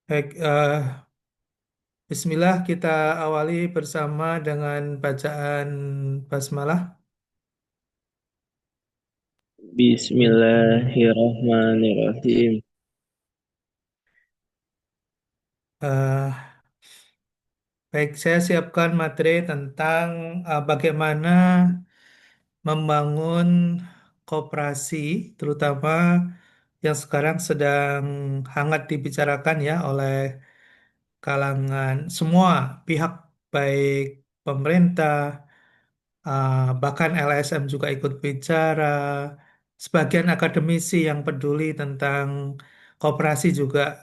Baik, Bismillah kita awali bersama dengan bacaan basmalah. Bismillahirrahmanirrahim. Eh, Baik, saya siapkan materi tentang bagaimana membangun koperasi, terutama yang sekarang sedang hangat dibicarakan ya oleh kalangan semua pihak, baik pemerintah, bahkan LSM juga ikut bicara, sebagian akademisi yang peduli tentang koperasi juga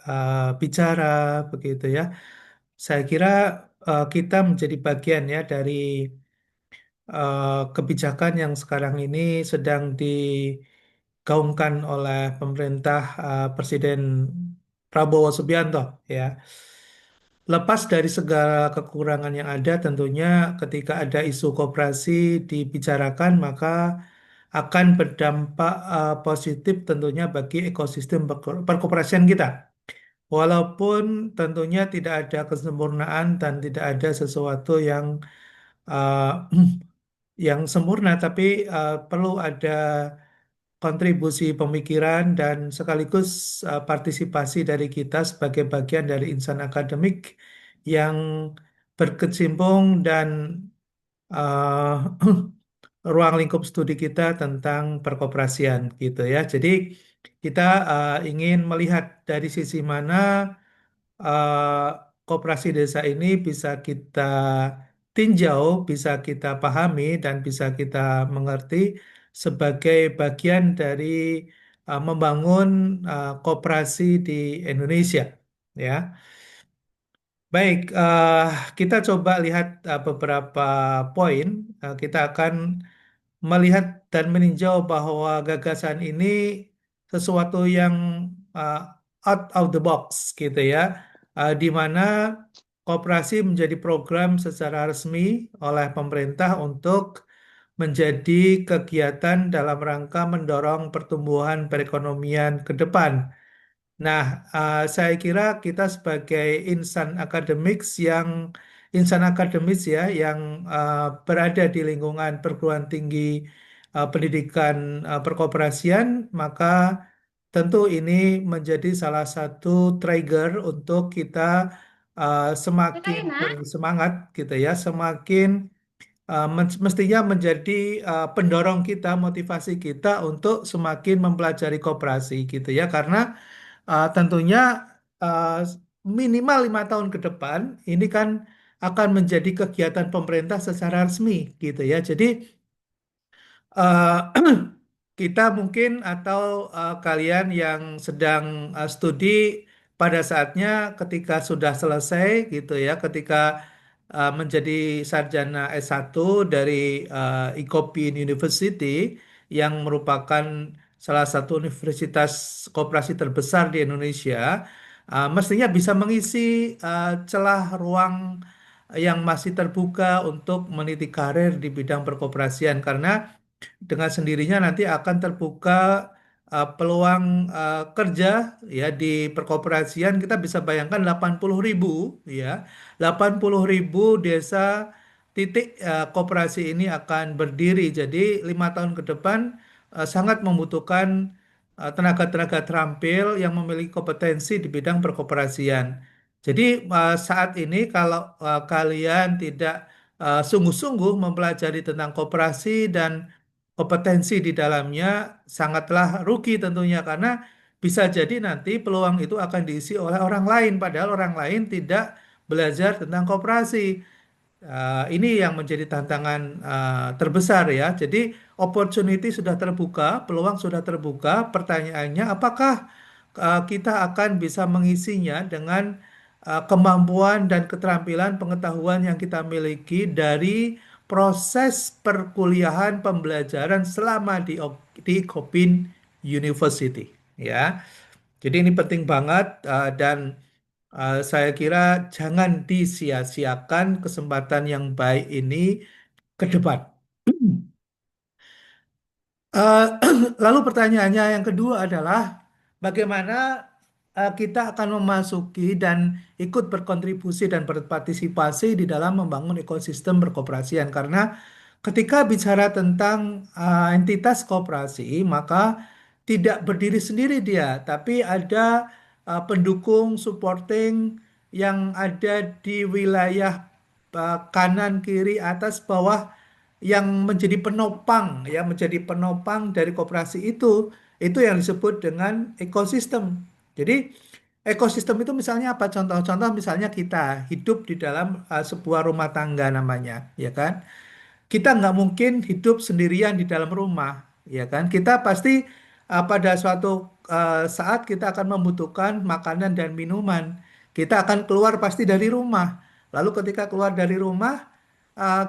bicara, begitu ya. Saya kira kita menjadi bagian ya dari kebijakan yang sekarang ini sedang digaungkan oleh pemerintah Presiden Prabowo Subianto ya. Lepas dari segala kekurangan yang ada, tentunya ketika ada isu koperasi dibicarakan, maka akan berdampak positif tentunya bagi ekosistem perkoperasian kita. Walaupun tentunya tidak ada kesempurnaan dan tidak ada sesuatu yang uh, yang sempurna, tapi perlu ada kontribusi pemikiran dan sekaligus partisipasi dari kita sebagai bagian dari insan akademik yang berkecimpung dan uh, ruang lingkup studi kita tentang perkoperasian gitu ya. Jadi kita ingin melihat dari sisi mana eh, koperasi desa ini bisa kita tinjau, bisa kita pahami, dan bisa kita mengerti sebagai bagian dari membangun koperasi di Indonesia. Ya, baik, kita coba lihat beberapa poin. Kita akan melihat dan meninjau bahwa gagasan ini sesuatu yang uh, out of the box gitu ya, di mana koperasi menjadi program secara resmi oleh pemerintah untuk menjadi kegiatan dalam rangka mendorong pertumbuhan perekonomian ke depan. Nah, saya kira kita sebagai insan akademis ya yang berada di lingkungan perguruan tinggi pendidikan perkoperasian, maka tentu ini menjadi salah satu trigger untuk kita semakin bersemangat gitu ya, semakin mestinya menjadi pendorong kita, motivasi kita untuk semakin mempelajari koperasi gitu ya, karena tentunya uh, minimal 5 tahun ke depan ini kan akan menjadi kegiatan pemerintah secara resmi gitu ya. Jadi eh, kita mungkin atau kalian yang sedang studi pada saatnya ketika sudah selesai gitu ya, ketika menjadi sarjana S1 dari Ikopi University yang merupakan salah satu universitas koperasi terbesar di Indonesia, mestinya bisa mengisi celah ruang yang masih terbuka untuk meniti karir di bidang perkoperasian, karena dengan sendirinya nanti akan terbuka peluang kerja ya di perkoperasian. Kita bisa bayangkan 80.000 ya, 80.000 desa titik koperasi ini akan berdiri. Jadi 5 tahun ke depan sangat membutuhkan tenaga-tenaga terampil yang memiliki kompetensi di bidang perkoperasian. Jadi saat ini kalau kalian tidak sungguh-sungguh mempelajari tentang koperasi dan kompetensi di dalamnya, sangatlah rugi tentunya, karena bisa jadi nanti peluang itu akan diisi oleh orang lain padahal orang lain tidak belajar tentang koperasi. Ini yang menjadi tantangan terbesar ya. Jadi opportunity sudah terbuka, peluang sudah terbuka. Pertanyaannya, apakah kita akan bisa mengisinya dengan kemampuan dan keterampilan pengetahuan yang kita miliki dari proses perkuliahan pembelajaran selama di Kopin University ya. Jadi ini penting banget dan saya kira jangan disia-siakan kesempatan yang baik ini ke depan. Eh, Lalu pertanyaannya yang kedua adalah bagaimana kita akan memasuki dan ikut berkontribusi dan berpartisipasi di dalam membangun ekosistem berkoperasian. Karena ketika bicara tentang entitas koperasi, maka tidak berdiri sendiri dia, tapi ada pendukung, supporting yang ada di wilayah kanan, kiri, atas, bawah yang menjadi penopang, ya menjadi penopang dari koperasi itu yang disebut dengan ekosistem. Jadi ekosistem itu misalnya apa? Contoh-contoh misalnya kita hidup di dalam sebuah rumah tangga namanya, ya kan? Kita nggak mungkin hidup sendirian di dalam rumah, ya kan? Kita pasti pada suatu saat kita akan membutuhkan makanan dan minuman. Kita akan keluar pasti dari rumah. Lalu ketika keluar dari rumah,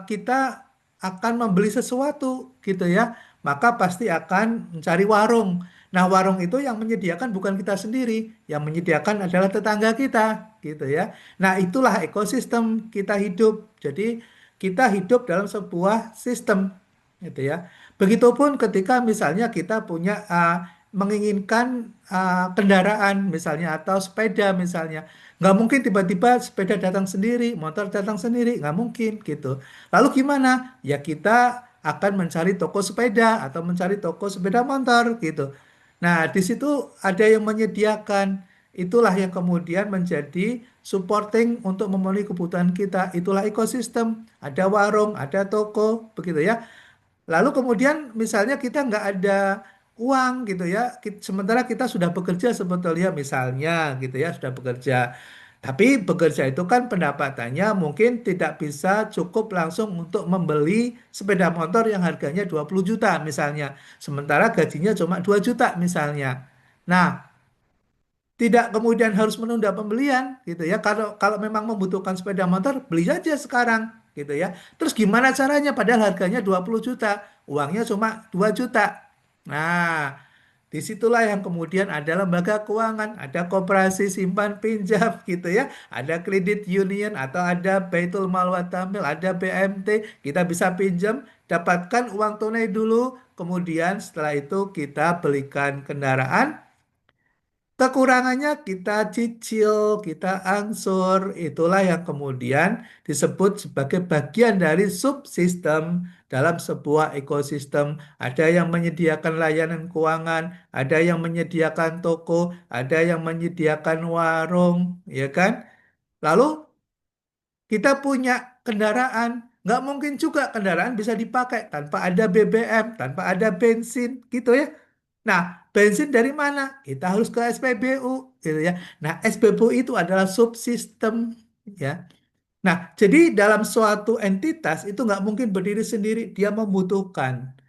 kita akan membeli sesuatu, gitu ya. Maka pasti akan mencari warung. Nah, warung itu yang menyediakan bukan kita sendiri, yang menyediakan adalah tetangga kita, gitu ya. Nah, itulah ekosistem kita hidup. Jadi kita hidup dalam sebuah sistem gitu ya. Begitupun ketika misalnya kita punya menginginkan kendaraan misalnya atau sepeda misalnya. Nggak mungkin tiba-tiba sepeda datang sendiri, motor datang sendiri, nggak mungkin gitu. Lalu gimana? Ya kita akan mencari toko sepeda atau mencari toko sepeda motor gitu. Nah, di situ ada yang menyediakan. Itulah yang kemudian menjadi supporting untuk memenuhi kebutuhan kita. Itulah ekosistem. Ada warung, ada toko, begitu ya. Lalu kemudian misalnya kita nggak ada uang gitu ya. Sementara kita sudah bekerja sebetulnya misalnya gitu ya, sudah bekerja. Tapi bekerja itu kan pendapatannya mungkin tidak bisa cukup langsung untuk membeli sepeda motor yang harganya 20 juta misalnya. Sementara gajinya cuma 2 juta misalnya. Nah, tidak kemudian harus menunda pembelian gitu ya. Kalau memang membutuhkan sepeda motor, beli saja sekarang gitu ya. Terus gimana caranya padahal harganya 20 juta, uangnya cuma 2 juta. Nah, disitulah yang kemudian ada lembaga keuangan, ada koperasi simpan pinjam gitu ya, ada kredit union atau ada Baitul Mal wa Tamil, ada BMT, kita bisa pinjam, dapatkan uang tunai dulu, kemudian setelah itu kita belikan kendaraan. Kekurangannya kita cicil, kita angsur, itulah yang kemudian disebut sebagai bagian dari subsistem dalam sebuah ekosistem. Ada yang menyediakan layanan keuangan, ada yang menyediakan toko, ada yang menyediakan warung, ya kan? Lalu kita punya kendaraan, nggak mungkin juga kendaraan bisa dipakai tanpa ada BBM, tanpa ada bensin, gitu ya. Nah, bensin dari mana? Kita harus ke SPBU, gitu ya. Nah, SPBU itu adalah subsistem, ya. Nah, jadi dalam suatu entitas itu nggak mungkin berdiri sendiri. Dia membutuhkan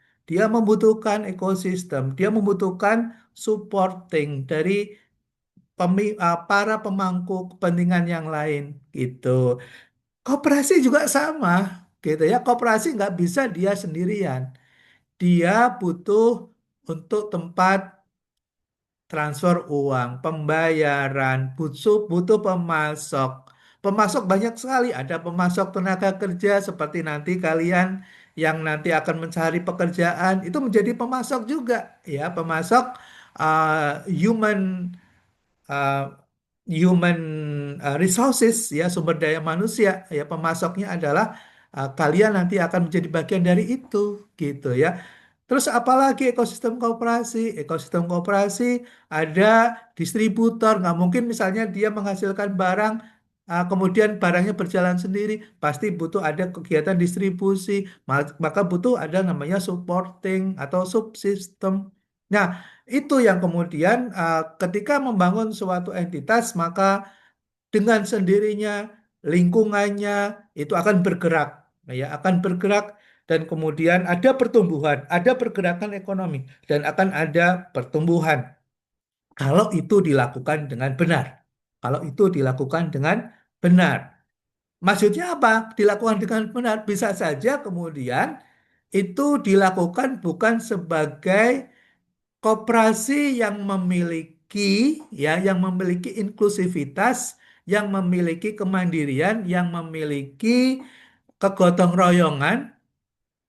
ekosistem, dia membutuhkan supporting dari para pemangku kepentingan yang lain, gitu. Koperasi juga sama, gitu ya. Koperasi nggak bisa dia sendirian. Dia butuh untuk tempat transfer uang, pembayaran, butuh pemasok. Pemasok banyak sekali. Ada pemasok tenaga kerja seperti nanti kalian yang nanti akan mencari pekerjaan itu menjadi pemasok juga, ya. Pemasok human uh, human resources, ya, sumber daya manusia, ya. Pemasoknya adalah kalian nanti akan menjadi bagian dari itu, gitu ya. Terus apalagi ekosistem kooperasi? Ekosistem kooperasi ada distributor. Nggak mungkin misalnya dia menghasilkan barang, kemudian barangnya berjalan sendiri. Pasti butuh ada kegiatan distribusi. Maka butuh ada namanya supporting atau subsistem. Nah, itu yang kemudian ketika membangun suatu entitas, maka dengan sendirinya lingkungannya itu akan bergerak, ya, akan bergerak dan kemudian ada pertumbuhan, ada pergerakan ekonomi dan akan ada pertumbuhan kalau itu dilakukan dengan benar. Kalau itu dilakukan dengan benar. Maksudnya apa? Dilakukan dengan benar bisa saja kemudian itu dilakukan bukan sebagai koperasi yang memiliki, ya, yang memiliki inklusivitas, yang memiliki kemandirian, yang memiliki kegotong royongan,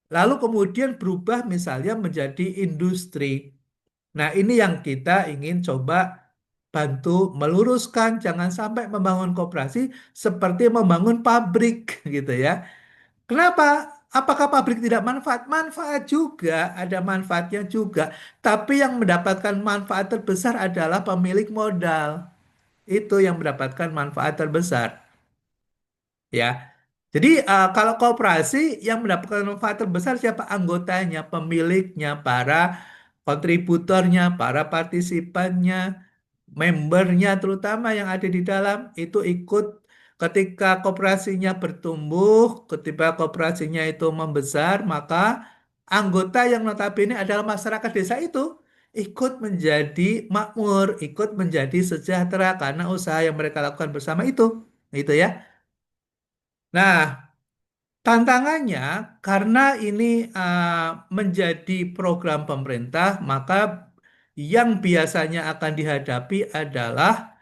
lalu kemudian berubah misalnya menjadi industri. Nah, ini yang kita ingin coba bantu meluruskan, jangan sampai membangun koperasi seperti membangun pabrik gitu ya. Kenapa? Apakah pabrik tidak manfaat? Manfaat juga, ada manfaatnya juga. Tapi yang mendapatkan manfaat terbesar adalah pemilik modal. Itu yang mendapatkan manfaat terbesar. Ya, jadi kalau koperasi yang mendapatkan manfaat terbesar siapa? Anggotanya, pemiliknya, para kontributornya, para partisipannya, membernya terutama yang ada di dalam itu ikut ketika koperasinya bertumbuh, ketika koperasinya itu membesar, maka anggota yang notabene adalah masyarakat desa itu ikut menjadi makmur, ikut menjadi sejahtera karena usaha yang mereka lakukan bersama itu ya. Nah, tantangannya karena ini menjadi program pemerintah, maka yang biasanya akan dihadapi adalah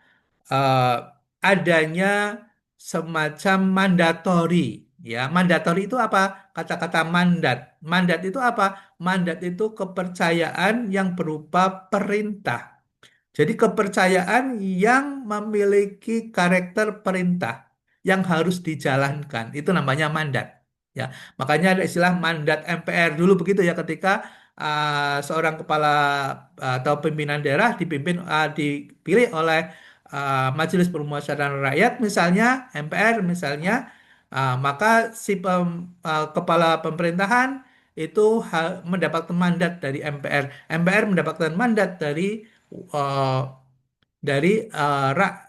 eh, adanya semacam mandatori. Ya, mandatori itu apa? Kata-kata mandat. Mandat itu apa? Mandat itu kepercayaan yang berupa perintah. Jadi kepercayaan yang memiliki karakter perintah yang harus dijalankan itu namanya mandat. Ya, makanya ada istilah mandat MPR dulu begitu ya ketika seorang kepala atau pimpinan daerah dipilih oleh Majelis Permusyawaratan Rakyat misalnya MPR misalnya maka si kepala pemerintahan itu mendapatkan mandat dari MPR. MPR mendapatkan mandat eh,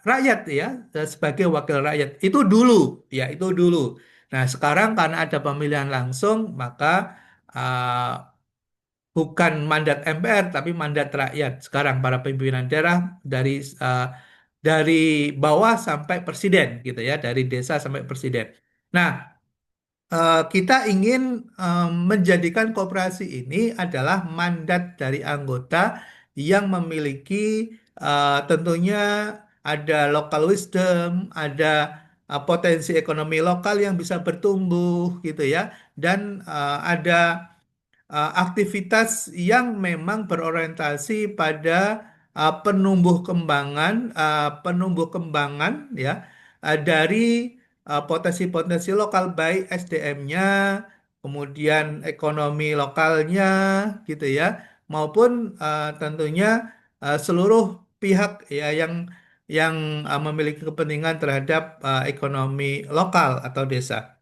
rakyat ya sebagai wakil rakyat itu dulu ya itu dulu. Nah sekarang karena ada pemilihan langsung maka eh, bukan mandat MPR tapi mandat rakyat. Sekarang para pimpinan daerah dari eh, dari bawah sampai presiden gitu ya dari desa sampai presiden. Nah kita ingin menjadikan koperasi ini adalah mandat dari anggota yang memiliki tentunya ada local wisdom, ada potensi ekonomi lokal yang bisa bertumbuh gitu ya, dan ada aktivitas yang memang berorientasi pada penumbuh kembangan ya dari potensi-potensi lokal baik SDM-nya, kemudian ekonomi lokalnya gitu ya, maupun tentunya seluruh pihak ya yang memiliki kepentingan terhadap ekonomi lokal atau desa.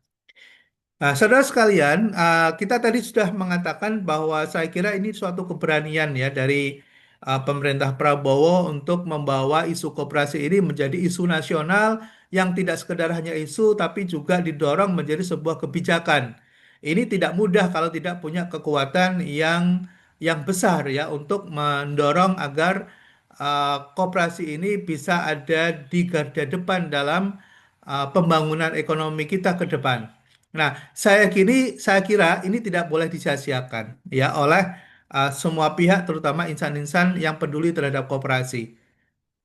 Nah, saudara sekalian, kita tadi sudah mengatakan bahwa saya kira ini suatu keberanian ya dari pemerintah Prabowo untuk membawa isu koperasi ini menjadi isu nasional yang tidak sekedar hanya isu, tapi juga didorong menjadi sebuah kebijakan. Ini tidak mudah kalau tidak punya kekuatan yang besar ya untuk mendorong agar koperasi ini bisa ada di garda depan dalam pembangunan ekonomi kita ke depan. Nah, saya kira ini tidak boleh disia-siakan ya oleh semua pihak terutama insan-insan yang peduli terhadap koperasi.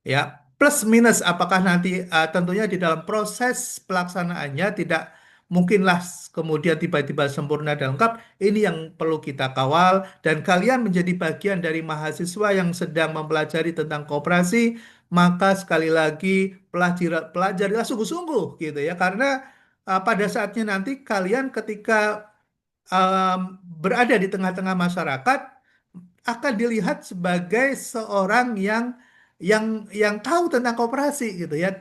Ya, plus minus apakah nanti tentunya di dalam proses pelaksanaannya tidak mungkinlah kemudian tiba-tiba sempurna dan lengkap. Ini yang perlu kita kawal dan kalian menjadi bagian dari mahasiswa yang sedang mempelajari tentang koperasi, maka sekali lagi pelajarilah sungguh-sungguh gitu ya karena pada saatnya nanti kalian ketika berada di tengah-tengah masyarakat akan dilihat sebagai seorang yang tahu tentang koperasi gitu ya.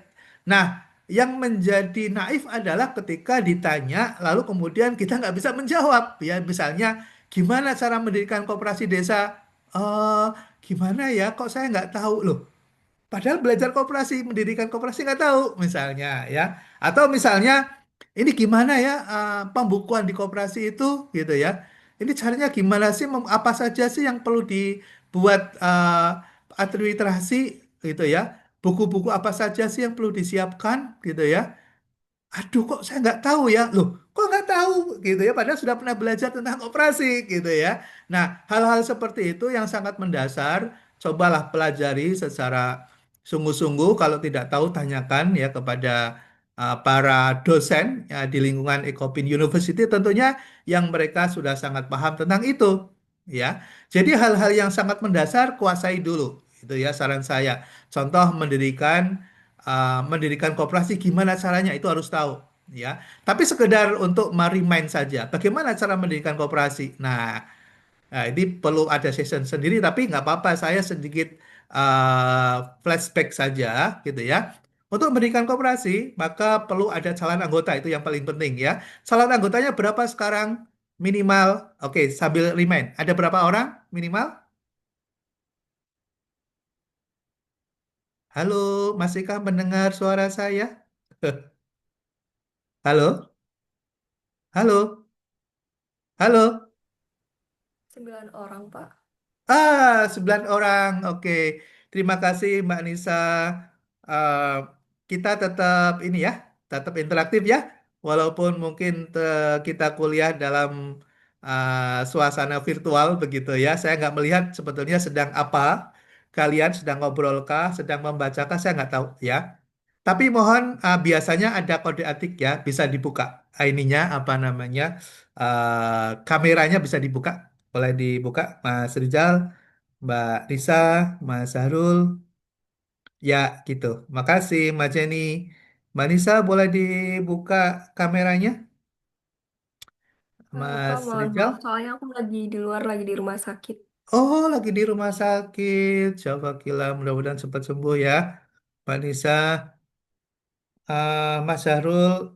Nah, yang menjadi naif adalah ketika ditanya lalu kemudian kita nggak bisa menjawab ya. Misalnya, gimana cara mendirikan koperasi desa? Eh, gimana ya? Kok saya nggak tahu loh? Padahal belajar koperasi, mendirikan koperasi nggak tahu misalnya ya. Atau misalnya ini gimana ya pembukuan di koperasi itu gitu ya. Ini caranya gimana sih? Apa saja sih yang perlu dibuat administrasi gitu ya. Buku-buku apa saja sih yang perlu disiapkan gitu ya. Aduh, kok saya nggak tahu ya? Loh, kok nggak tahu gitu ya? Padahal sudah pernah belajar tentang operasi gitu ya. Nah, hal-hal seperti itu yang sangat mendasar, cobalah pelajari secara sungguh-sungguh. Kalau tidak tahu, tanyakan ya kepada para dosen ya, di lingkungan Ecopin University tentunya yang mereka sudah sangat paham tentang itu. Ya, jadi hal-hal yang sangat mendasar kuasai dulu. Itu ya saran saya. Contoh mendirikan koperasi gimana caranya itu harus tahu ya. Tapi sekedar untuk marimain saja. Bagaimana cara mendirikan koperasi? Nah, ini perlu ada session sendiri, tapi nggak apa-apa. Saya sedikit flashback saja, gitu ya. Untuk mendirikan koperasi, maka perlu ada calon anggota, itu yang paling penting ya. Calon anggotanya berapa sekarang? Minimal, oke, sambil remind. Ada berapa orang minimal? Halo, masihkah mendengar suara saya? Halo, halo, halo. 9 orang, Pak. 9 orang. Oke. Terima kasih Mbak Nisa. Eh, kita tetap ini ya, tetap interaktif ya. Walaupun mungkin kita kuliah dalam suasana virtual begitu ya. Saya nggak melihat sebetulnya sedang apa. Kalian sedang ngobrolkah, sedang membacakah, saya nggak tahu ya. Tapi mohon biasanya ada kode etik ya, bisa dibuka. Ininya apa namanya? Kameranya bisa dibuka. Boleh dibuka, Mas Rizal, Mbak Risa, Mas Sahrul. Ya, gitu. Makasih, Mbak Jenny. Mbak Nisa, boleh dibuka kameranya? Pak, Mas mohon maaf, Rizal? soalnya aku lagi di luar, lagi di rumah sakit. Oh, lagi di rumah sakit. Coba kila, mudah-mudahan cepat sembuh ya. Mbak Nisa, Mas Sahrul,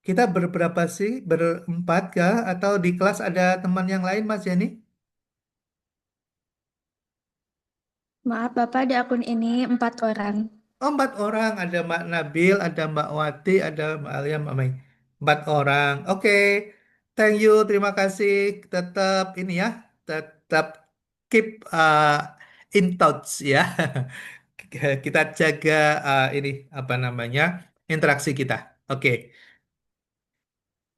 kita berberapa sih? Berempat kah? Atau di kelas ada teman yang lain, Mas Jenny? Maaf, Bapak, di akun ini 4 orang. Oh, 4 orang. Ada Mbak Nabil, ada Mbak Wati, ada Mbak Alia, Mbak Mai. 4 orang. Oke. Thank you. Terima kasih. Tetap ini ya. Tetap keep in touch ya. Kita jaga ini apa namanya interaksi kita. Oke.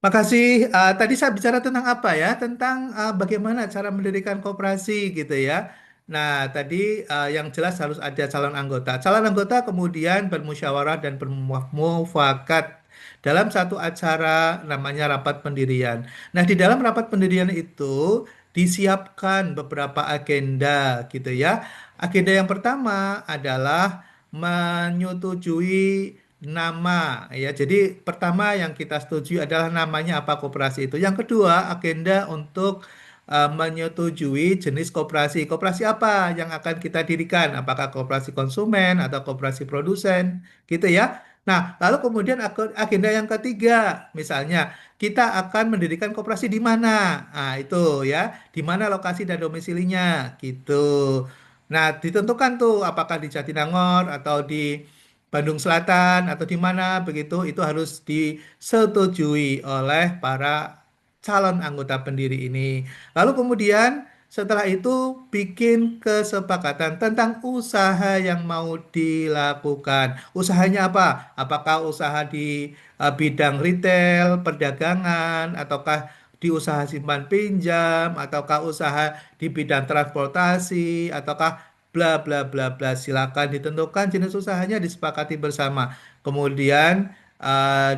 Makasih. Tadi saya bicara tentang apa ya? Tentang bagaimana cara mendirikan koperasi gitu ya. Nah, tadi yang jelas harus ada calon anggota. Calon anggota kemudian bermusyawarah dan bermufakat dalam satu acara namanya rapat pendirian. Nah, di dalam rapat pendirian itu disiapkan beberapa agenda gitu ya. Agenda yang pertama adalah menyetujui nama ya. Jadi pertama yang kita setujui adalah namanya apa koperasi itu. Yang kedua, agenda untuk menyetujui jenis koperasi. Koperasi apa yang akan kita dirikan? Apakah koperasi konsumen atau koperasi produsen gitu ya. Nah, lalu kemudian agenda yang ketiga, misalnya kita akan mendirikan koperasi di mana? Nah, itu ya, di mana lokasi dan domisilinya gitu. Nah, ditentukan tuh apakah di Jatinangor atau di Bandung Selatan atau di mana begitu itu harus disetujui oleh para calon anggota pendiri ini. Lalu kemudian setelah itu bikin kesepakatan tentang usaha yang mau dilakukan. Usahanya apa? Apakah usaha di bidang retail, perdagangan, ataukah di usaha simpan pinjam, ataukah usaha di bidang transportasi, ataukah bla bla bla bla. Silakan ditentukan jenis usahanya disepakati bersama. Kemudian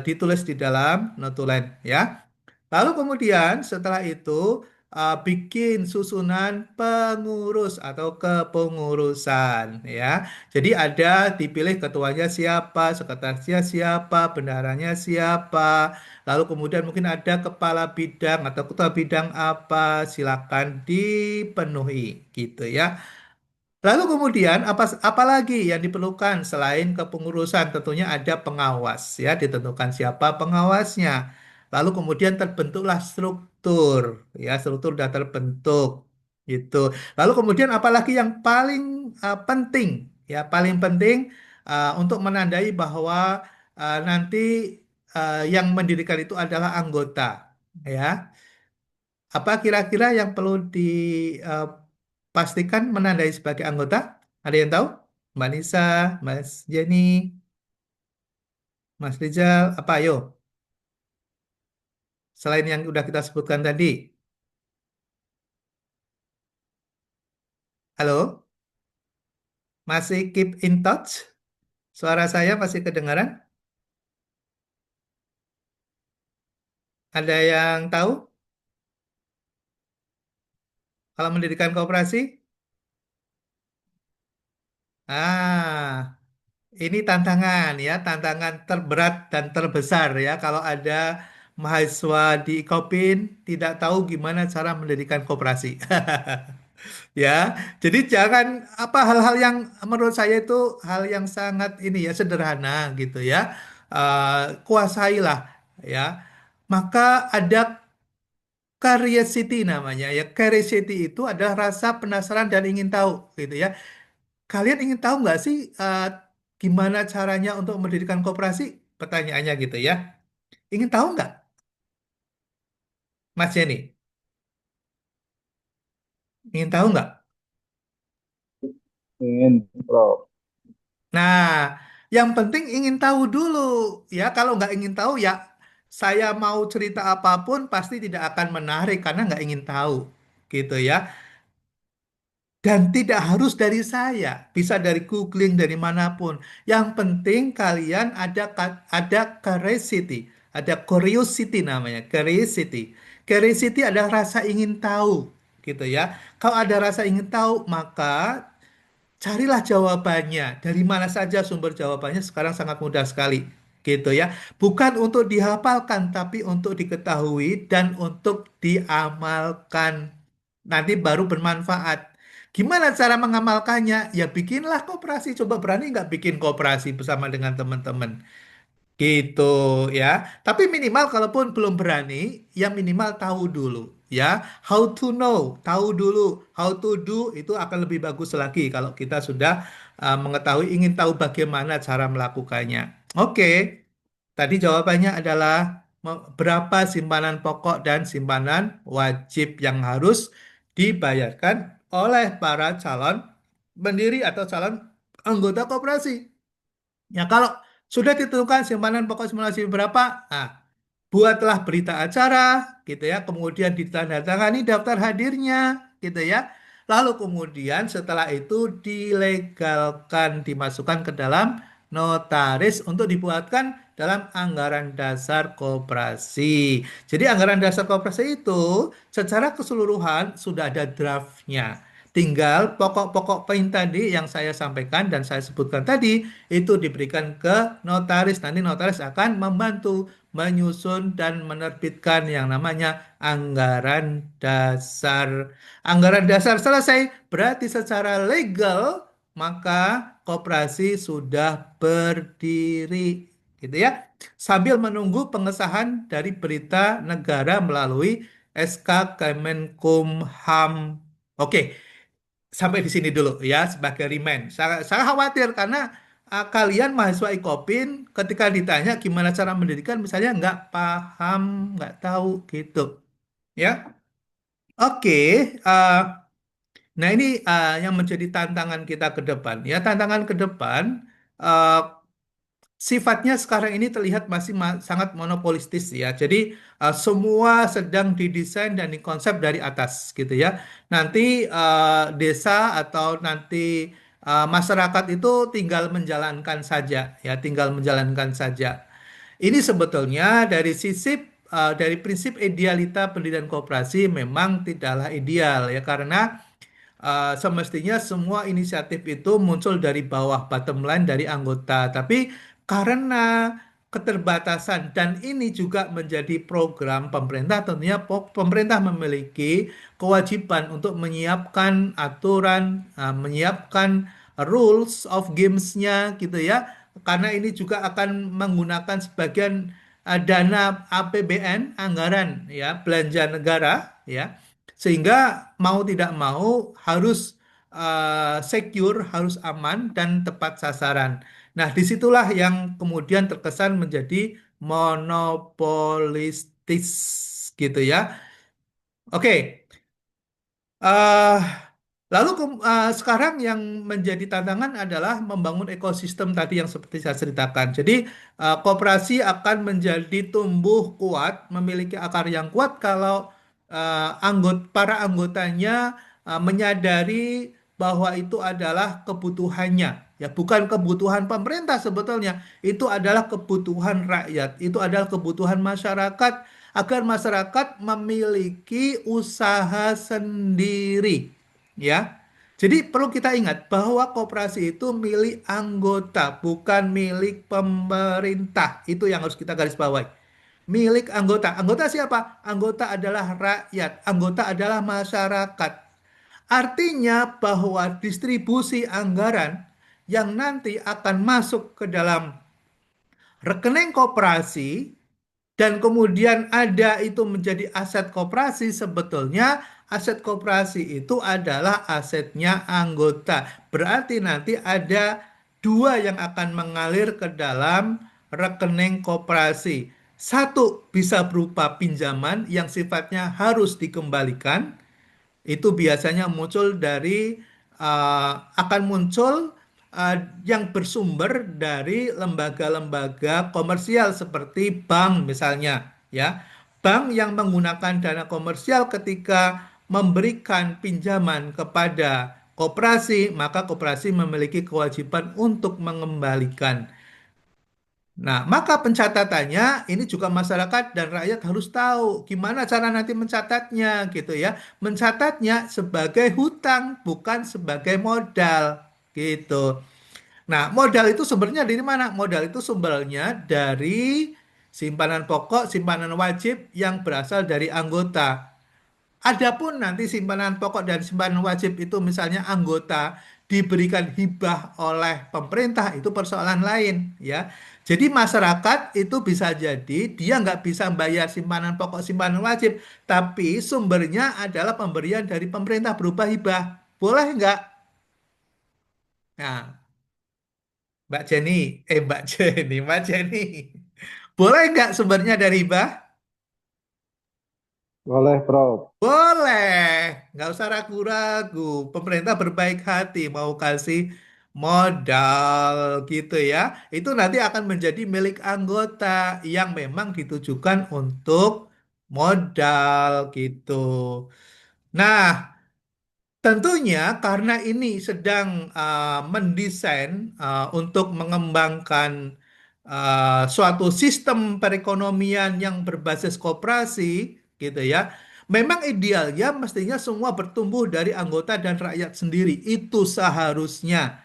ditulis di dalam notulen ya. Lalu kemudian setelah itu bikin susunan pengurus atau kepengurusan ya. Jadi ada dipilih ketuanya siapa, sekretarisnya siapa, bendaharanya siapa. Lalu kemudian mungkin ada kepala bidang atau ketua bidang apa, silakan dipenuhi gitu ya. Lalu kemudian apa lagi yang diperlukan selain kepengurusan? Tentunya ada pengawas ya, ditentukan siapa pengawasnya. Lalu kemudian terbentuklah struktur ya, struktur sudah terbentuk gitu. Lalu kemudian apalagi yang paling penting ya, paling penting untuk menandai bahwa nanti yang mendirikan itu adalah anggota ya. Apa kira-kira yang perlu dipastikan menandai sebagai anggota? Ada yang tahu? Mbak Nisa, Mas Jenny, Mas Rizal, apa ayo? Selain yang udah kita sebutkan tadi. Halo? Masih keep in touch? Suara saya masih kedengaran? Ada yang tahu kalau mendirikan koperasi? Ah, ini tantangan ya, tantangan terberat dan terbesar ya. Kalau ada mahasiswa di Ikopin tidak tahu gimana cara mendirikan koperasi. Ya, jadi jangan apa hal-hal yang menurut saya itu hal yang sangat ini ya sederhana gitu ya. Kuasailah ya. Maka ada curiosity namanya ya. Curiosity itu adalah rasa penasaran dan ingin tahu gitu ya. Kalian ingin tahu nggak sih gimana caranya untuk mendirikan koperasi? Pertanyaannya gitu ya. Ingin tahu nggak, Mas Jenny? Ingin tahu nggak? Ingin, Prof. Nah, yang penting ingin tahu dulu ya. Kalau nggak ingin tahu ya, saya mau cerita apapun pasti tidak akan menarik karena nggak ingin tahu, gitu ya. Dan tidak harus dari saya, bisa dari googling dari manapun. Yang penting kalian ada curiosity, ada curiosity namanya, curiosity. Curiosity adalah rasa ingin tahu, gitu ya. Kalau ada rasa ingin tahu, maka carilah jawabannya. Dari mana saja sumber jawabannya sekarang sangat mudah sekali. Gitu ya. Bukan untuk dihafalkan, tapi untuk diketahui dan untuk diamalkan. Nanti baru bermanfaat. Gimana cara mengamalkannya? Ya bikinlah koperasi. Coba berani nggak bikin koperasi bersama dengan teman-teman? Gitu ya. Tapi minimal kalaupun belum berani, ya minimal tahu dulu ya. How to know, tahu dulu. How to do itu akan lebih bagus lagi kalau kita sudah mengetahui ingin tahu bagaimana cara melakukannya. Oke, tadi jawabannya adalah berapa simpanan pokok dan simpanan wajib yang harus dibayarkan oleh para calon pendiri atau calon anggota koperasi. Ya, kalau sudah ditentukan simpanan pokok simulasi berapa, nah, buatlah berita acara, gitu ya. Kemudian ditandatangani daftar hadirnya, gitu ya. Lalu kemudian setelah itu dilegalkan, dimasukkan ke dalam notaris untuk dibuatkan dalam anggaran dasar koperasi. Jadi anggaran dasar koperasi itu secara keseluruhan sudah ada draftnya. Tinggal pokok-pokok poin tadi yang saya sampaikan dan saya sebutkan tadi itu diberikan ke notaris. Nanti notaris akan membantu menyusun dan menerbitkan yang namanya anggaran dasar. Anggaran dasar selesai, berarti secara legal maka koperasi sudah berdiri. Gitu ya. Sambil menunggu pengesahan dari berita negara melalui SK Kemenkumham. Oke, sampai di sini dulu ya sebagai remind. Saya khawatir karena kalian mahasiswa Ikopin ketika ditanya gimana cara mendirikan misalnya nggak paham, nggak tahu gitu. Ya, oke. uh, nah ini yang menjadi tantangan kita ke depan. Ya, tantangan ke depan uh, sifatnya sekarang ini terlihat masih sangat monopolistis ya. Jadi semua sedang didesain dan dikonsep dari atas gitu ya. Nanti desa atau nanti masyarakat itu tinggal menjalankan saja ya, tinggal menjalankan saja. Ini sebetulnya dari prinsip idealita pendidikan koperasi memang tidaklah ideal ya karena semestinya semua inisiatif itu muncul dari bawah bottom line dari anggota. Tapi karena keterbatasan dan ini juga menjadi program pemerintah, tentunya pemerintah memiliki kewajiban untuk menyiapkan aturan, menyiapkan rules of games-nya gitu ya. Karena ini juga akan menggunakan sebagian dana APBN, anggaran ya, belanja negara ya. Sehingga mau tidak mau harus secure, harus aman dan tepat sasaran. Nah, disitulah yang kemudian terkesan menjadi monopolistis gitu ya. Oke, eh, lalu sekarang yang menjadi tantangan adalah membangun ekosistem tadi yang seperti saya ceritakan. Jadi koperasi akan menjadi tumbuh kuat, memiliki akar yang kuat kalau para anggotanya menyadari bahwa itu adalah kebutuhannya. Ya, bukan kebutuhan pemerintah sebetulnya. Itu adalah kebutuhan rakyat. Itu adalah kebutuhan masyarakat agar masyarakat memiliki usaha sendiri. Ya, Jadi perlu kita ingat bahwa koperasi itu milik anggota, bukan milik pemerintah. Itu yang harus kita garis bawahi. Milik anggota. Anggota siapa? Anggota adalah rakyat. Anggota adalah masyarakat. Artinya bahwa distribusi anggaran yang nanti akan masuk ke dalam rekening koperasi dan kemudian ada itu menjadi aset koperasi, sebetulnya aset koperasi itu adalah asetnya anggota. Berarti nanti ada dua yang akan mengalir ke dalam rekening koperasi. Satu bisa berupa pinjaman yang sifatnya harus dikembalikan, itu biasanya muncul dari akan muncul yang bersumber dari lembaga-lembaga komersial seperti bank misalnya ya. Bank yang menggunakan dana komersial ketika memberikan pinjaman kepada koperasi, maka koperasi memiliki kewajiban untuk mengembalikan. Nah, maka pencatatannya ini juga masyarakat dan rakyat harus tahu gimana cara nanti mencatatnya gitu ya. Mencatatnya sebagai hutang bukan sebagai modal gitu. Nah, modal itu sumbernya dari mana? Modal itu sumbernya dari simpanan pokok, simpanan wajib yang berasal dari anggota. Adapun nanti simpanan pokok dan simpanan wajib itu misalnya anggota diberikan hibah oleh pemerintah itu persoalan lain ya. Jadi masyarakat itu bisa jadi dia nggak bisa bayar simpanan pokok simpanan wajib, tapi sumbernya adalah pemberian dari pemerintah berupa hibah. Boleh nggak? Nah, Mbak Jenny, Mbak Jenny, Mbak Jenny, boleh nggak sumbernya dari hibah? Boleh, Prof. Boleh, nggak usah ragu-ragu. Pemerintah berbaik hati mau kasih modal gitu ya. Itu nanti akan menjadi milik anggota yang memang ditujukan untuk modal gitu. Nah, tentunya karena ini sedang mendesain untuk mengembangkan suatu sistem perekonomian yang berbasis koperasi, gitu ya. Memang idealnya mestinya semua bertumbuh dari anggota dan rakyat sendiri. Itu seharusnya.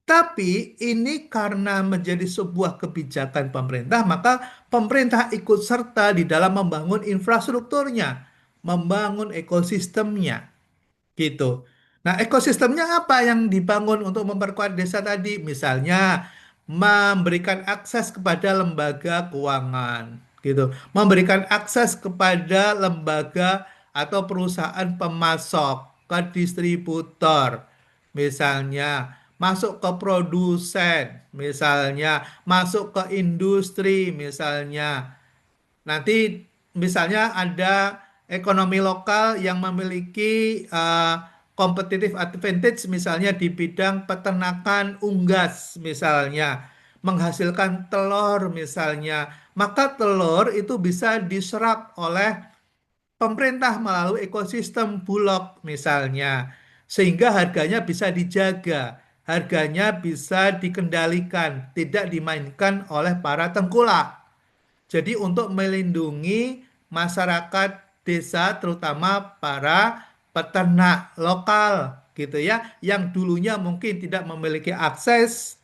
Tapi ini karena menjadi sebuah kebijakan pemerintah, maka pemerintah ikut serta di dalam membangun infrastrukturnya, membangun ekosistemnya. Gitu. Nah, ekosistemnya apa yang dibangun untuk memperkuat desa tadi? Misalnya, memberikan akses kepada lembaga keuangan, gitu. Memberikan akses kepada lembaga atau perusahaan pemasok, ke distributor, misalnya masuk ke produsen, misalnya masuk ke industri, misalnya. Nanti misalnya ada ekonomi lokal yang memiliki competitive advantage misalnya di bidang peternakan unggas misalnya menghasilkan telur misalnya, maka telur itu bisa diserap oleh pemerintah melalui ekosistem bulog misalnya, sehingga harganya bisa dijaga, harganya bisa dikendalikan, tidak dimainkan oleh para tengkulak. Jadi untuk melindungi masyarakat desa terutama para peternak lokal gitu ya yang dulunya mungkin tidak memiliki akses,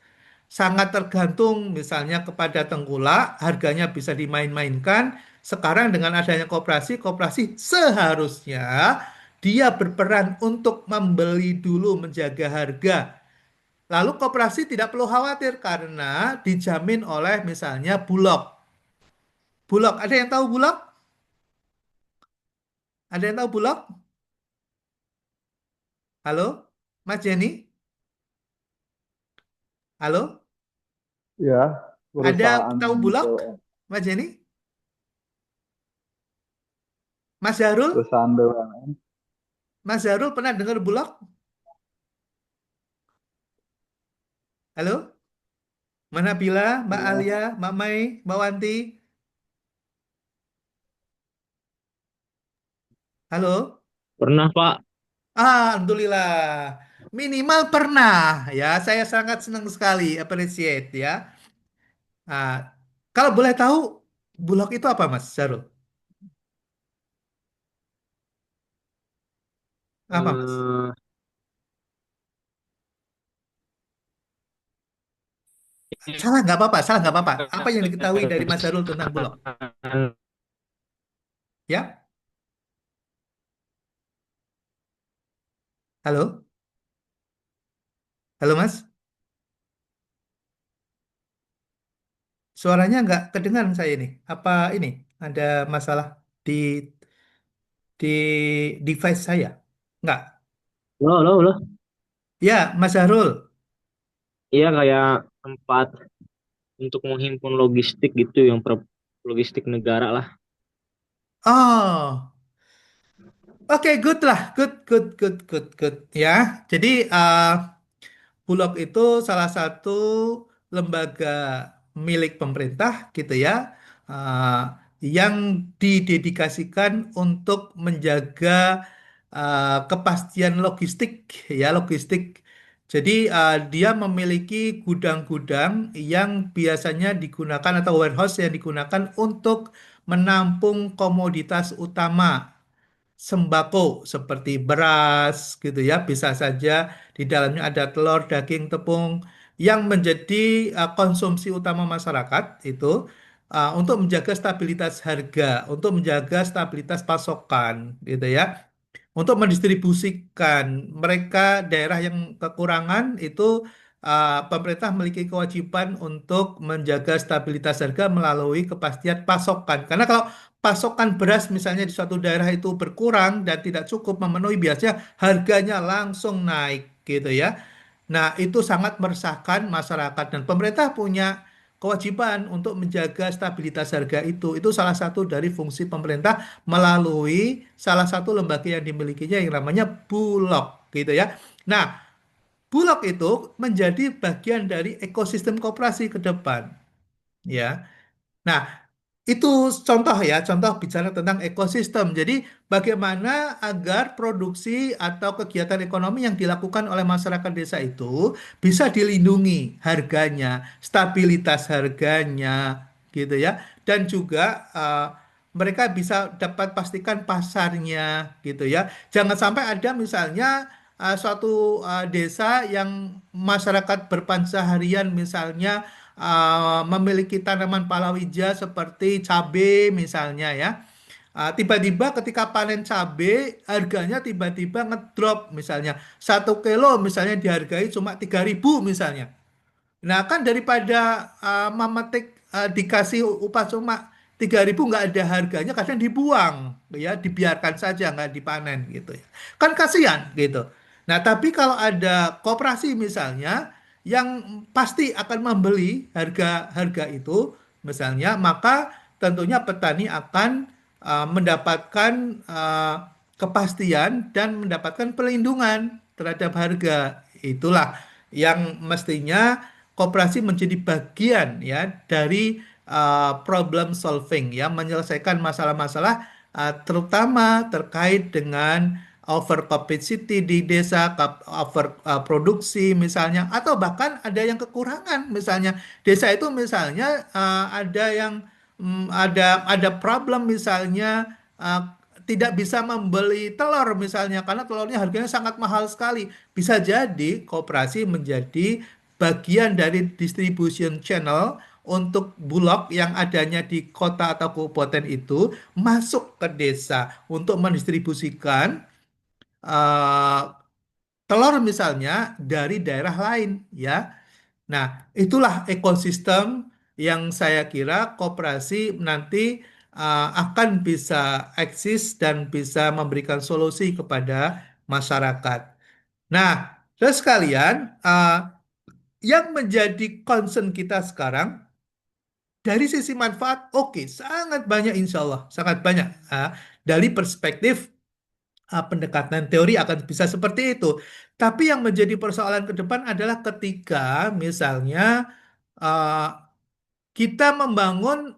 sangat tergantung misalnya kepada tengkulak, harganya bisa dimain-mainkan. Sekarang dengan adanya koperasi, koperasi seharusnya dia berperan untuk membeli dulu menjaga harga. Lalu koperasi tidak perlu khawatir karena dijamin oleh misalnya Bulog. Bulog, ada yang tahu Bulog? Ada yang tahu Bulog? Halo, Mas Jenny? Halo, Ya, ada perusahaan tahu Bulog, BUMN. Mas Jenny? Mas Zarul? Perusahaan BUMN. Mas Zarul pernah dengar Bulog? Halo, Mbak Nabila, Mbak Ya, Alia, Mbak Mai, Mbak Wanti? Halo? Pernah, Pak. Alhamdulillah. Minimal pernah ya. Saya sangat senang sekali, appreciate ya. Ah, kalau boleh tahu, Bulog itu apa, Mas Zarul? Apa, Mas? Eh, Salah nggak apa-apa. Apa yang diketahui dari Mas Harul tentang Bulog? Ya, halo, halo Mas, suaranya nggak kedengaran saya ini. Apa ini ada masalah di di device saya? Nggak. Loh, loh, loh. Ya, Mas Harul. Iya kayak tempat untuk menghimpun logistik gitu, yang logistik negara lah. Oh, oke, good lah, good. Ya, jadi Bulog itu salah satu lembaga milik pemerintah gitu ya, uh, yang didedikasikan untuk menjaga kepastian logistik ya logistik. Jadi dia memiliki gudang-gudang yang biasanya digunakan atau warehouse yang digunakan untuk menampung komoditas utama sembako seperti beras gitu ya, bisa saja di dalamnya ada telur, daging, tepung yang menjadi konsumsi utama masyarakat itu, untuk menjaga stabilitas harga, untuk menjaga stabilitas pasokan gitu ya, untuk mendistribusikan mereka daerah yang kekurangan itu, pemerintah memiliki kewajiban untuk menjaga stabilitas harga melalui kepastian pasokan. Karena kalau pasokan beras misalnya di suatu daerah itu berkurang dan tidak cukup memenuhi, biasanya harganya langsung naik gitu ya. Nah, itu sangat meresahkan masyarakat dan pemerintah punya kewajiban untuk menjaga stabilitas harga itu. Itu salah satu dari fungsi pemerintah melalui salah satu lembaga yang dimilikinya yang namanya Bulog gitu ya. Nah, Bulog itu menjadi bagian dari ekosistem koperasi ke depan ya. Nah, itu contoh ya, contoh bicara tentang ekosistem. Jadi, bagaimana agar produksi atau kegiatan ekonomi yang dilakukan oleh masyarakat desa itu bisa dilindungi harganya, stabilitas harganya, gitu ya, dan juga mereka bisa dapat pastikan pasarnya, gitu ya. Jangan sampai ada misalnya suatu desa yang masyarakat berpansaharian misalnya memiliki tanaman palawija seperti cabai misalnya ya. Tiba-tiba ketika panen cabai harganya tiba-tiba ngedrop misalnya 1 kilo misalnya dihargai cuma 3.000 misalnya. Nah, kan daripada memetik, dikasih upah cuma 3.000 nggak ada harganya, kadang dibuang, ya, dibiarkan saja nggak dipanen gitu ya. Kan kasihan gitu. Nah, tapi kalau ada koperasi misalnya yang pasti akan membeli harga-harga itu misalnya, maka tentunya petani akan mendapatkan kepastian dan mendapatkan perlindungan terhadap harga. Itulah yang mestinya koperasi menjadi bagian ya dari problem solving ya, menyelesaikan masalah-masalah terutama terkait dengan over capacity di desa, over produksi misalnya, atau bahkan ada yang kekurangan misalnya desa itu misalnya ada yang ada problem misalnya, tidak bisa membeli telur misalnya karena telurnya harganya sangat mahal sekali. Bisa jadi koperasi menjadi bagian dari distribution channel untuk Bulog yang adanya di kota atau kabupaten itu masuk ke desa untuk mendistribusikan eh, telur misalnya dari daerah lain ya. Nah, itulah ekosistem yang saya kira koperasi nanti akan bisa eksis dan bisa memberikan solusi kepada masyarakat. Nah, terus sekalian, yang menjadi concern kita sekarang dari sisi manfaat, oke, sangat banyak insya Allah, sangat banyak. Dari perspektif pendekatan teori akan bisa seperti itu. Tapi yang menjadi persoalan ke depan adalah ketika misalnya uh, kita membangun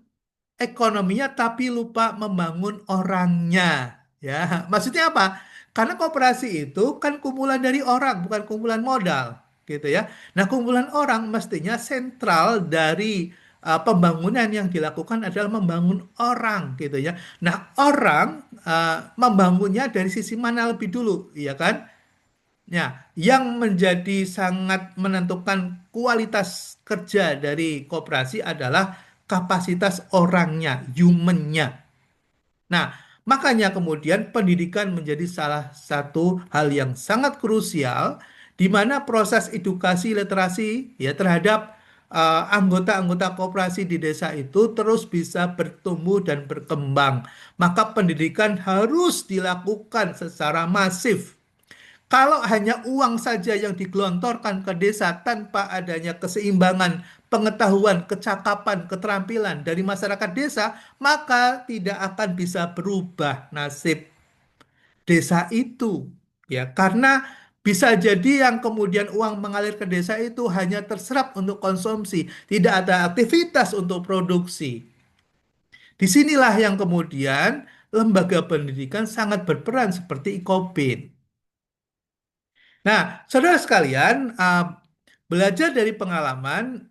ekonominya tapi lupa membangun orangnya. Ya, maksudnya apa? Karena koperasi itu kan kumpulan dari orang, bukan kumpulan modal, gitu ya. Nah, kumpulan orang mestinya sentral dari pembangunan yang dilakukan adalah membangun orang, gitu ya. Nah, orang membangunnya dari sisi mana lebih dulu, ya kan? Ya, yang menjadi sangat menentukan kualitas kerja dari koperasi adalah kapasitas orangnya, human-nya. Nah, makanya kemudian pendidikan menjadi salah satu hal yang sangat krusial di mana proses edukasi literasi ya terhadap anggota-anggota koperasi di desa itu terus bisa bertumbuh dan berkembang. Maka pendidikan harus dilakukan secara masif. Kalau hanya uang saja yang digelontorkan ke desa tanpa adanya keseimbangan pengetahuan, kecakapan, keterampilan dari masyarakat desa, maka tidak akan bisa berubah nasib desa itu. Ya, karena bisa jadi yang kemudian uang mengalir ke desa itu hanya terserap untuk konsumsi, tidak ada aktivitas untuk produksi. Disinilah yang kemudian lembaga pendidikan sangat berperan seperti IKOBIN. Nah, saudara sekalian, belajar dari pengalaman,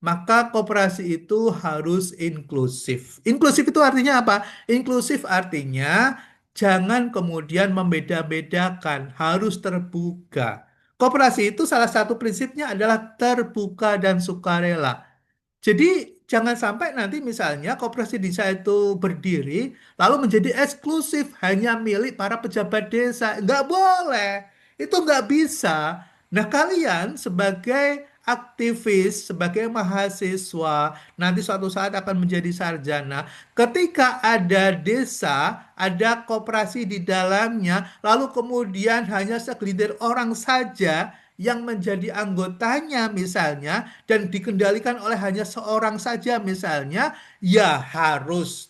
maka koperasi itu harus inklusif. Inklusif itu artinya apa? Inklusif artinya jangan kemudian membeda-bedakan, harus terbuka. Koperasi itu salah satu prinsipnya adalah terbuka dan sukarela. Jadi jangan sampai nanti misalnya koperasi desa itu berdiri lalu menjadi eksklusif hanya milik para pejabat desa. Nggak boleh. Itu nggak bisa. Nah kalian sebagai aktivis, sebagai mahasiswa, nanti suatu saat akan menjadi sarjana. Ketika ada desa, ada koperasi di dalamnya, lalu kemudian hanya segelintir orang saja yang menjadi anggotanya misalnya dan dikendalikan oleh hanya seorang saja misalnya, ya harus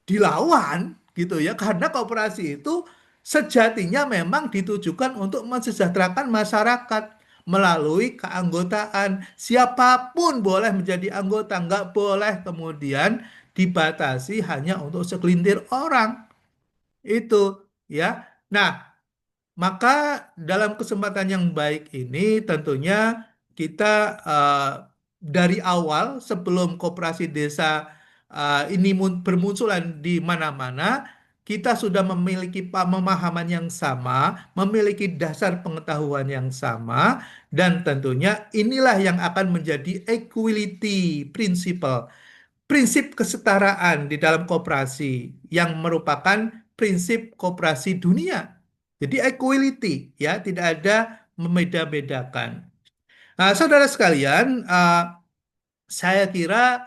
dilawan gitu ya karena koperasi itu sejatinya memang ditujukan untuk mensejahterakan masyarakat melalui keanggotaan. Siapapun boleh menjadi anggota, nggak boleh kemudian dibatasi hanya untuk segelintir orang. Itu ya. Nah, maka dalam kesempatan yang baik ini tentunya kita dari awal sebelum koperasi desa ini bermunculan di mana-mana, kita sudah memiliki pemahaman yang sama, memiliki dasar pengetahuan yang sama, dan tentunya inilah yang akan menjadi equality principle, prinsip kesetaraan di dalam koperasi yang merupakan prinsip koperasi dunia. Jadi equality ya, tidak ada membeda-bedakan. Nah, saudara sekalian, saya kira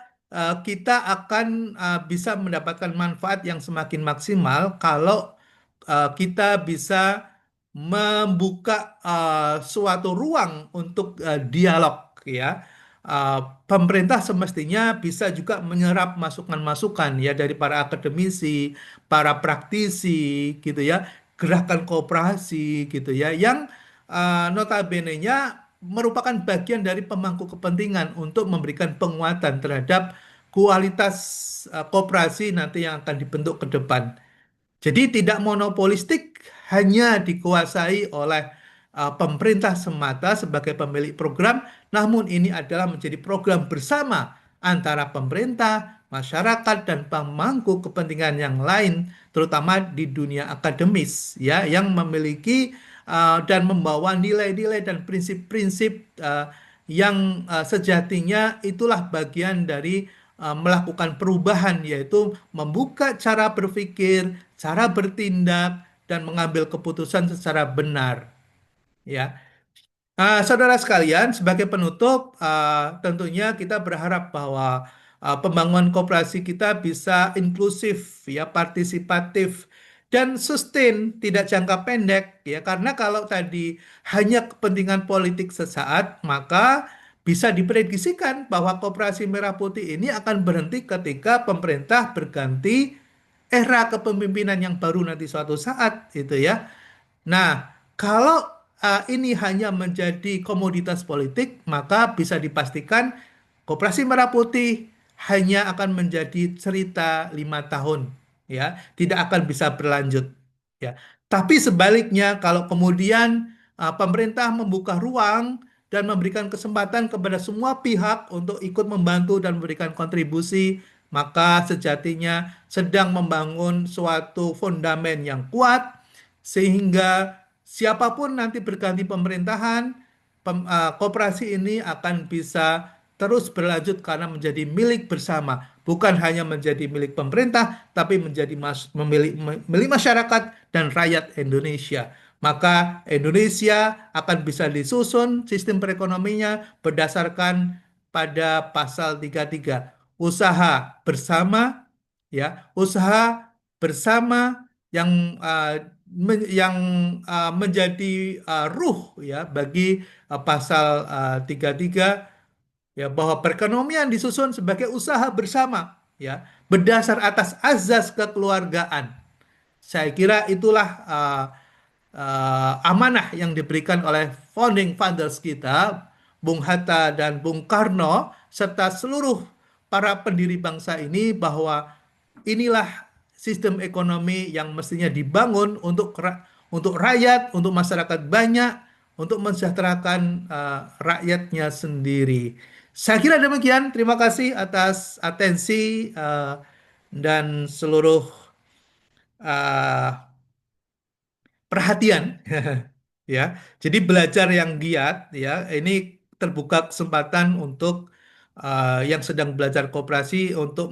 kita akan bisa mendapatkan manfaat yang semakin maksimal kalau kita bisa membuka suatu ruang untuk dialog ya. Pemerintah semestinya bisa juga menyerap masukan-masukan ya dari para akademisi, para praktisi gitu ya, gerakan koperasi gitu ya, yang notabene-nya merupakan bagian dari pemangku kepentingan untuk memberikan penguatan terhadap kualitas koperasi nanti yang akan dibentuk ke depan. Jadi tidak monopolistik hanya dikuasai oleh pemerintah semata sebagai pemilik program, namun ini adalah menjadi program bersama antara pemerintah, masyarakat, dan pemangku kepentingan yang lain, terutama di dunia akademis, ya, yang memiliki dan membawa nilai-nilai dan prinsip-prinsip yang sejatinya itulah bagian dari melakukan perubahan, yaitu membuka cara berpikir, cara bertindak, dan mengambil keputusan secara benar. Ya, saudara sekalian, sebagai penutup, tentunya kita berharap bahwa pembangunan koperasi kita bisa inklusif, ya, partisipatif, dan sustain, tidak jangka pendek, ya. Karena kalau tadi hanya kepentingan politik sesaat, maka bisa diprediksikan bahwa koperasi merah putih ini akan berhenti ketika pemerintah berganti era kepemimpinan yang baru nanti suatu saat, itu ya. Nah, kalau ini hanya menjadi komoditas politik, maka bisa dipastikan Koperasi Merah Putih hanya akan menjadi cerita 5 tahun, ya, tidak akan bisa berlanjut, ya. Tapi sebaliknya, kalau kemudian pemerintah membuka ruang dan memberikan kesempatan kepada semua pihak untuk ikut membantu dan memberikan kontribusi, maka sejatinya sedang membangun suatu fondamen yang kuat sehingga siapapun nanti berganti pemerintahan, koperasi ini akan bisa terus berlanjut karena menjadi milik bersama, bukan hanya menjadi milik pemerintah, tapi menjadi milik masyarakat dan rakyat Indonesia. Maka Indonesia akan bisa disusun sistem perekonominya berdasarkan pada pasal 33, usaha bersama, ya, usaha bersama yang yang menjadi ruh, ya, bagi pasal 33, ya, bahwa perekonomian disusun sebagai usaha bersama, ya, berdasar atas azas kekeluargaan. Saya kira itulah amanah yang diberikan oleh founding fathers kita, Bung Hatta dan Bung Karno, serta seluruh para pendiri bangsa ini, bahwa inilah sistem ekonomi yang mestinya dibangun untuk rakyat, untuk masyarakat banyak, untuk mensejahterakan rakyatnya sendiri. Saya kira demikian. Terima kasih atas atensi dan seluruh uh, perhatian. Ya, jadi belajar yang giat, ya, ini terbuka kesempatan untuk yang sedang belajar koperasi untuk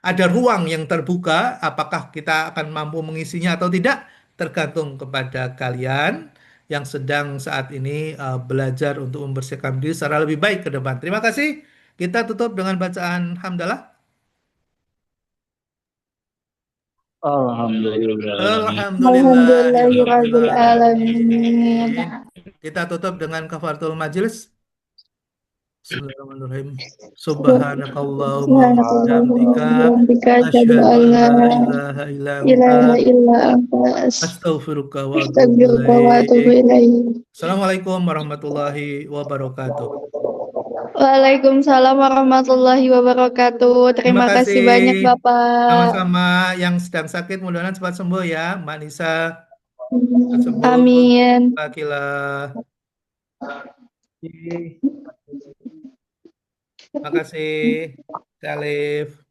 ada ruang yang terbuka. Apakah kita akan mampu mengisinya atau tidak, tergantung kepada kalian yang sedang saat ini belajar untuk membersihkan diri secara lebih baik ke depan. Terima kasih. Kita tutup dengan bacaan hamdalah. Alhamdulillah. Alhamdulillahirabbil alamin. Alhamdulillahirrahmanirrahim. Kita tutup dengan kafaratul majelis. Bismillahirrahmanirrahim. Subhanakallahumma wa bihamdika Bika asyhadu asyhadu an an la la ilaha illa ilaha anta illa anta astaghfiruka wa atubu astaghfiruka wa atubu ilaik. ilaik. Assalamualaikum warahmatullahi wabarakatuh. Waalaikumsalam warahmatullahi wabarakatuh. Terima Terima kasih. kasih banyak Bapak. Sama-sama. Yang sedang sakit mudah-mudahan cepat sembuh, ya, Mbak Nisa. Cepat sembuh. Amin. Mbak Kila. Terima kasih. Salif.